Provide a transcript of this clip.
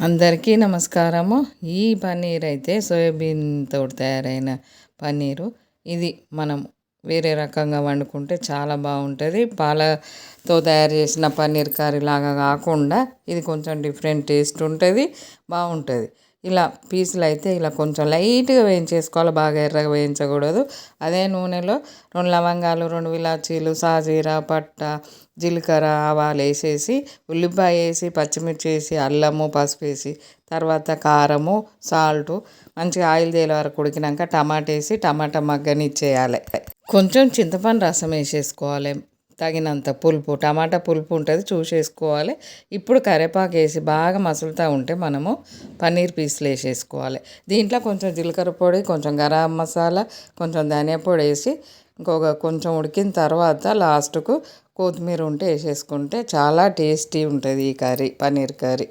అందరికీ నమస్కారము. ఈ పన్నీర్ అయితే సోయాబీన్తో తయారైన పన్నీరు. ఇది మనం వేరే రకంగా వండుకుంటే చాలా బాగుంటుంది. పాలతో తయారు చేసిన పన్నీర్ కర్రీ లాగా కాకుండా ఇది కొంచెం డిఫరెంట్ టేస్ట్ ఉంటుంది, బాగుంటుంది. ఇలా పీసులు అయితే ఇలా కొంచెం లైట్గా వేయించేసుకోవాలి, బాగా ఎర్రగా వేయించకూడదు. అదే నూనెలో 2 లవంగాలు, 2 ఇలాచీలు, సాజీర, పట్ట, జీలకర్ర, ఆవాలు వేసేసి, ఉల్లిపాయ వేసి, పచ్చిమిర్చి వేసి, అల్లము, పసుపు వేసి, తర్వాత కారము, సాల్టు, మంచిగా ఆయిల్ తేలే వరకు ఉడికినాక టమాటా మగ్గనిచ్చేయాలి. కొంచెం చింతపండు రసం వేసేసుకోవాలి, తగినంత పులుపు, టమాటా పులుపు ఉంటుంది చూసేసుకోవాలి. ఇప్పుడు కరివేపాకు వేసి బాగా మసులుతూ ఉంటే మనము పన్నీర్ పీసులు వేసేసుకోవాలి. దీంట్లో కొంచెం జీలకర్ర పొడి, కొంచెం గరం మసాలా, కొంచెం ధనియా పొడి వేసి కొంచెం ఉడికిన తర్వాత లాస్ట్కు కొత్తిమీర ఉంటే వేసేసుకుంటే చాలా టేస్టీ ఉంటుంది ఈ కర్రీ, పన్నీర్ కర్రీ.